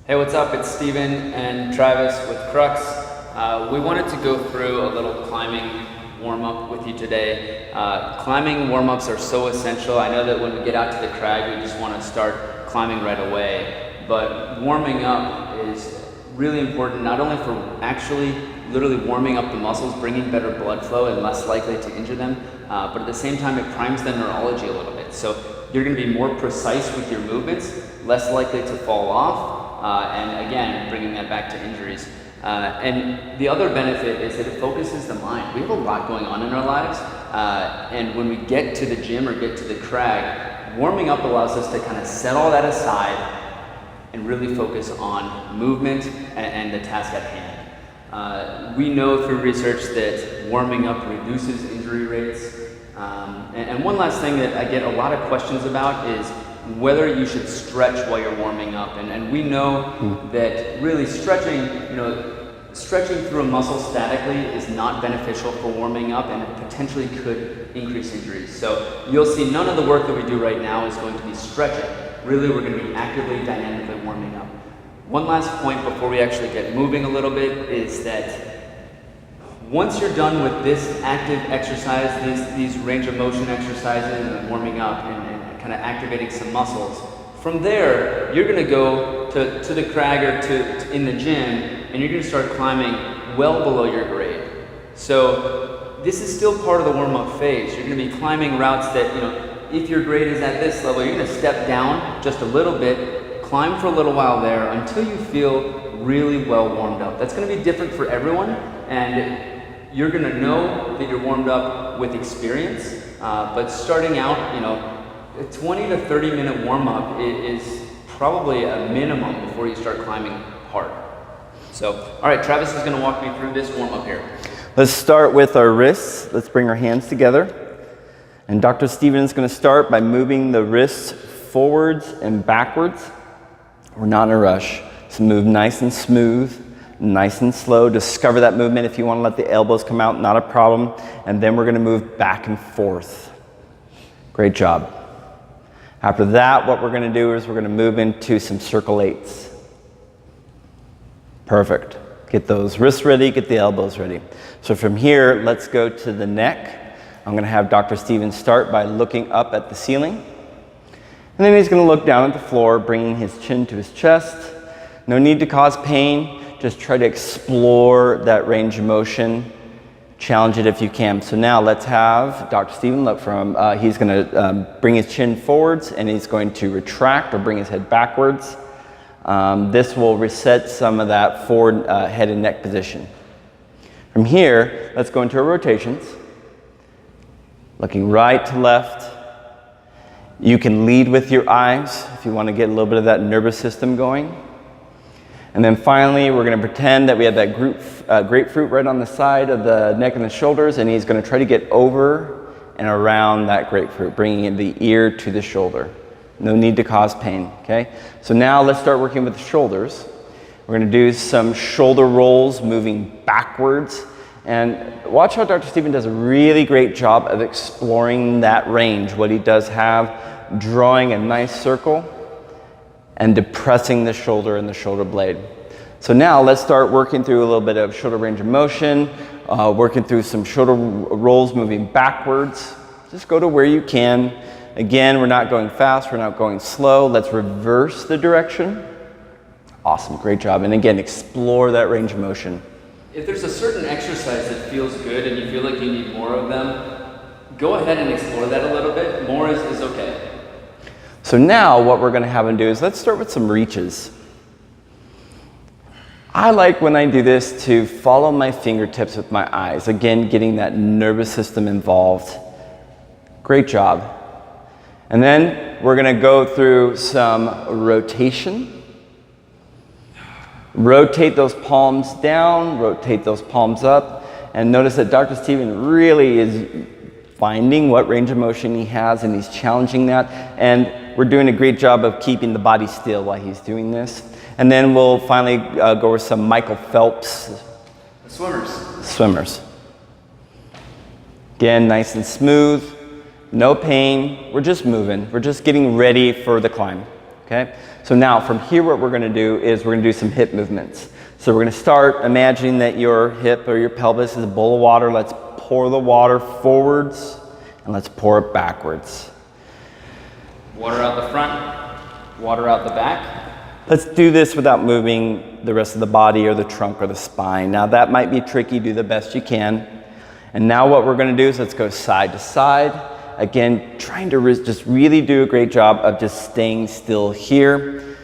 Hey, what's up? It's Steven and Travis with Crux. We wanted to go through a little climbing warm-up with you today. Climbing warm-ups are so essential. I know that when we get out to the crag, we just want to start climbing right away. But warming up is really important, not only for actually literally warming up the muscles, bringing better blood flow and less likely to injure them, but at the same time, it primes the neurology a little bit. So you're going to be more precise with your movements, less likely to fall off, and again, bringing that back to injuries. And the other benefit is that it focuses the mind. We have a lot going on in our lives, and when we get to the gym or get to the crag, warming up allows us to kind of set all that aside and really focus on movement and the task at hand. We know through research that warming up reduces injury rates. And one last thing that I get a lot of questions about is whether you should stretch while you're warming up. And we know that really stretching, stretching through a muscle statically is not beneficial for warming up, and it potentially could increase injuries. So you'll see none of the work that we do right now is going to be stretching. Really, we're going to be actively, dynamically warming up. One last point before we actually get moving a little bit is that once you're done with this active exercise, these range of motion exercises and warming up and kind of activating some muscles, from there, you're going to go to the crag or to in the gym, and you're going to start climbing well below your grade. So this is still part of the warm-up phase. You're going to be climbing routes that, if your grade is at this level, you're going to step down just a little bit, climb for a little while there until you feel really well warmed up. That's going to be different for everyone, and you're going to know that you're warmed up with experience, but starting out, a 20 to 30 minute warm-up is probably a minimum before you start climbing hard. So, all right, Travis is going to walk me through this warm-up here. Let's start with our wrists. Let's bring our hands together. And Dr. Steven is going to start by moving the wrists forwards and backwards. We're not in a rush. So move nice and smooth, nice and slow. Discover that movement. If you want to let the elbows come out, not a problem. And then we're going to move back and forth. Great job. After that, what we're going to do is we're going to move into some circle eights. Perfect. Get those wrists ready, get the elbows ready. So from here, let's go to the neck. I'm going to have Dr. Steven start by looking up at the ceiling. And then he's going to look down at the floor, bringing his chin to his chest. No need to cause pain. Just try to explore that range of motion. Challenge it if you can. So now let's have Dr. Steven look from, he's going to bring his chin forwards, and he's going to retract or bring his head backwards. This will reset some of that forward head and neck position. From here, let's go into our rotations. Looking right to left. You can lead with your eyes if you want to get a little bit of that nervous system going. And then finally, we're going to pretend that we have that grapefruit right on the side of the neck and the shoulders, and he's going to try to get over and around that grapefruit, bringing in the ear to the shoulder. No need to cause pain, okay? So now let's start working with the shoulders. We're going to do some shoulder rolls, moving backwards. And watch how Dr. Steven does a really great job of exploring that range. What he does have, drawing a nice circle and depressing the shoulder and the shoulder blade. So now let's start working through a little bit of shoulder range of motion, working through some shoulder rolls, moving backwards. Just go to where you can. Again, we're not going fast, we're not going slow. Let's reverse the direction. Awesome, great job. And again, explore that range of motion. If there's a certain exercise that feels good and you feel like you need more of them, go ahead and explore that a little bit. More is okay. So now what we're going to have him do is let's start with some reaches. I like when I do this to follow my fingertips with my eyes. Again, getting that nervous system involved. Great job. And then we're going to go through some rotation. Rotate those palms down, rotate those palms up, and notice that Dr. Steven really is finding what range of motion he has, and he's challenging that. And we're doing a great job of keeping the body still while he's doing this. And then we'll finally go with some Michael Phelps. Swimmers. Again, nice and smooth, no pain. We're just moving. We're just getting ready for the climb, okay? So now from here what we're going to do is we're going to do some hip movements. So we're going to start imagining that your hip or your pelvis is a bowl of water. Let's pour the water forwards and let's pour it backwards. Water out the front, water out the back. Let's do this without moving the rest of the body or the trunk or the spine. Now that might be tricky, do the best you can. And now what we're going to do is let's go side to side. Again, trying to just really do a great job of just staying still here.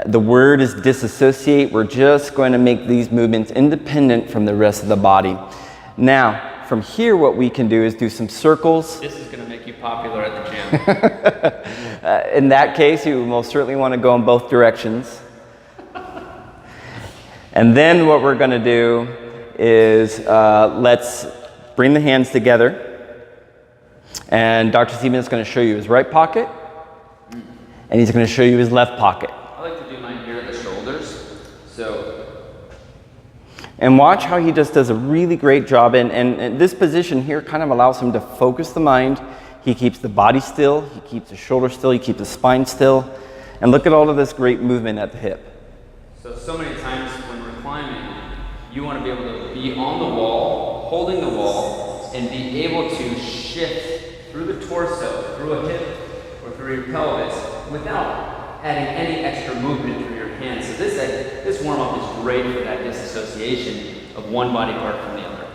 The word is disassociate. We're just going to make these movements independent from the rest of the body. Now, from here, what we can do is do some circles. This is going to make you popular at the gym. In that case, you most certainly want to go in both directions. And then what we're going to do is let's bring the hands together. And Dr. Stevens is going to show you his right pocket, and he's going to show you his left pocket. I like to do mine here at the shoulders. And watch how he just does a really great job. And this position here kind of allows him to focus the mind. He keeps the body still, he keeps the shoulder still, he keeps the spine still. And look at all of this great movement at the hip. So many times when we're climbing, you want to be able to be on the wall, holding the wall, and be able to shift through the torso, through a hip, or through your pelvis, without adding any extra movement through your hands. So this warm-up is great for that disassociation of one body part from the other.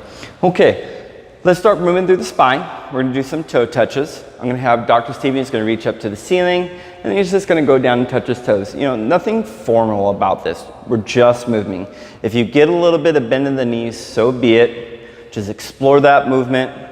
Okay, let's start moving through the spine. We're going to do some toe touches. I'm going to have Dr. Stevens going to reach up to the ceiling, and he's just going to go down and touch his toes. You know, nothing formal about this. We're just moving. If you get a little bit of bend in the knees, so be it. Just explore that movement.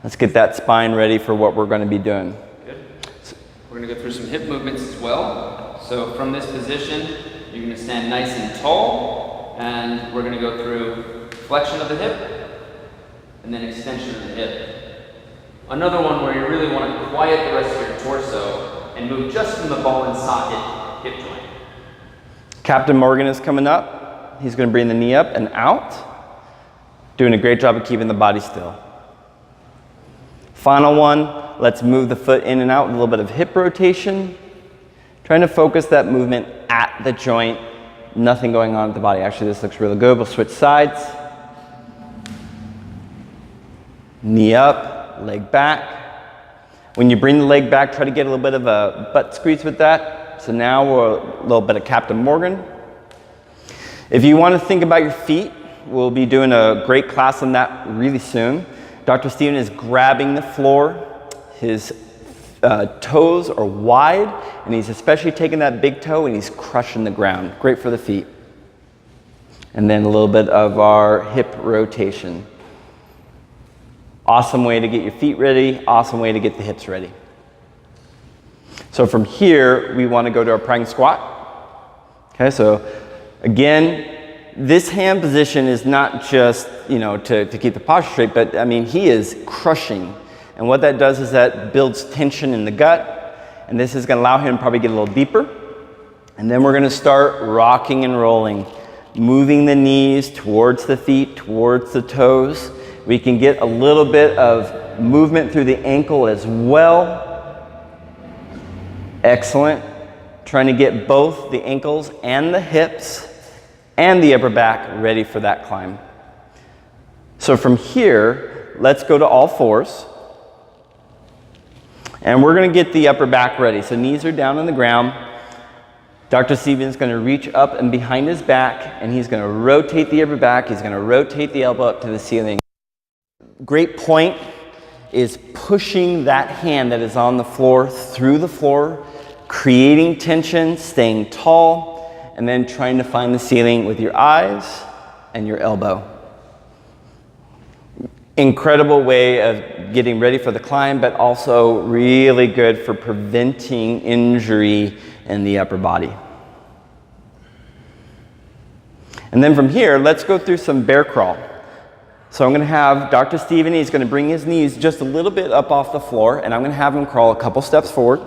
Let's get that spine ready for what we're going to be doing. Good. So we're going to go through some hip movements as well. So from this position, you're going to stand nice and tall, and we're going to go through flexion of the hip, and then extension of the hip. Another one where you really want to quiet the rest of your torso and move just from the ball and socket hip joint. Captain Morgan is coming up. He's going to bring the knee up and out. Doing a great job of keeping the body still. Final one, let's move the foot in and out with a little bit of hip rotation. Trying to focus that movement at the joint. Nothing going on at the body. Actually, this looks really good. We'll switch sides. Knee up, leg back. When you bring the leg back, try to get a little bit of a butt squeeze with that. So now we're a little bit of Captain Morgan. If you want to think about your feet, we'll be doing a great class on that really soon. Dr. Steven is grabbing the floor. His toes are wide, and he's especially taking that big toe and he's crushing the ground. Great for the feet. And then a little bit of our hip rotation. Awesome way to get your feet ready, awesome way to get the hips ready. So from here, we want to go to our praying squat. Okay, so again, this hand position is not just, you know, to keep the posture straight, but I mean, he is crushing. And what that does is that builds tension in the gut, and this is going to allow him to probably get a little deeper. And then we're going to start rocking and rolling, moving the knees towards the feet, towards the toes. We can get a little bit of movement through the ankle as well. Excellent. Trying to get both the ankles and the hips and the upper back ready for that climb. So from here, let's go to all fours. And we're going to get the upper back ready. So knees are down on the ground. Dr. Stevens is going to reach up and behind his back, and he's going to rotate the upper back. He's going to rotate the elbow up to the ceiling. Great point is pushing that hand that is on the floor through the floor, creating tension, staying tall, and then trying to find the ceiling with your eyes and your elbow. Incredible way of getting ready for the climb, but also really good for preventing injury in the upper body. And then from here, let's go through some bear crawl. So I'm going to have Dr. Steven, he's going to bring his knees just a little bit up off the floor, and I'm going to have him crawl a couple steps forward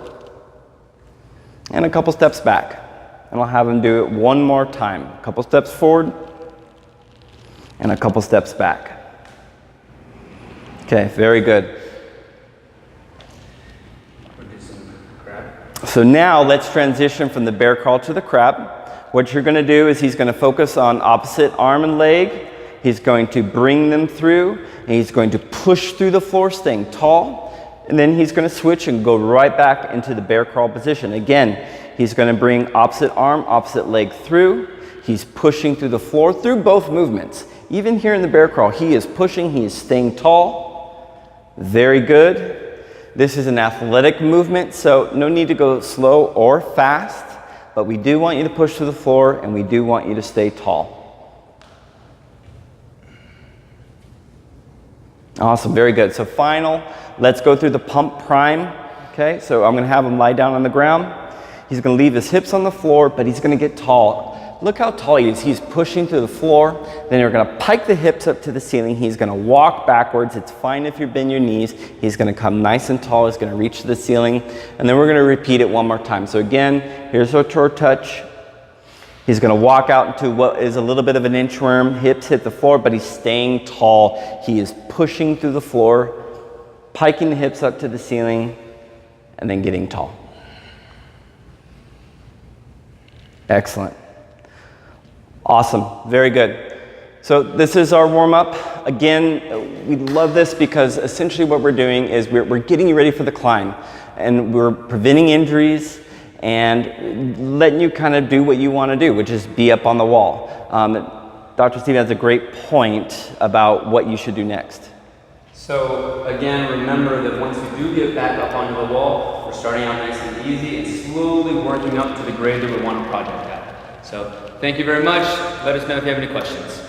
and a couple steps back. And I'll have him do it one more time. A couple steps forward and a couple steps back. Okay, very good. We'll do some crab. So now let's transition from the bear crawl to the crab. What you're going to do is he's going to focus on opposite arm and leg. He's going to bring them through, and he's going to push through the floor, staying tall. And then he's going to switch and go right back into the bear crawl position. Again, he's going to bring opposite arm, opposite leg through. He's pushing through the floor through both movements. Even here in the bear crawl, he is pushing, he is staying tall. Very good. This is an athletic movement, so no need to go slow or fast, but we do want you to push through the floor, and we do want you to stay tall. Awesome, very good. So final, let's go through the pump prime. Okay, so I'm going to have him lie down on the ground. He's going to leave his hips on the floor, but he's going to get tall. Look how tall he is. He's pushing through the floor. Then you're going to pike the hips up to the ceiling. He's going to walk backwards. It's fine if you bend your knees. He's going to come nice and tall. He's going to reach to the ceiling. And then we're going to repeat it one more time. So again, here's our toe touch. He's going to walk out into what is a little bit of an inchworm. Hips hit the floor, but he's staying tall. He is pushing through the floor, piking the hips up to the ceiling, and then getting tall. Excellent. Awesome, very good. So this is our warm-up. Again, we love this because essentially what we're doing is we're getting you ready for the climb, and we're preventing injuries and letting you kind of do what you want to do, which is be up on the wall. Dr. Steve has a great point about what you should do next. So again, remember that once you do get back up onto the wall, we're starting out nice and easy and slowly working up to the grade that we want to project at. So thank you very much. Let us know if you have any questions.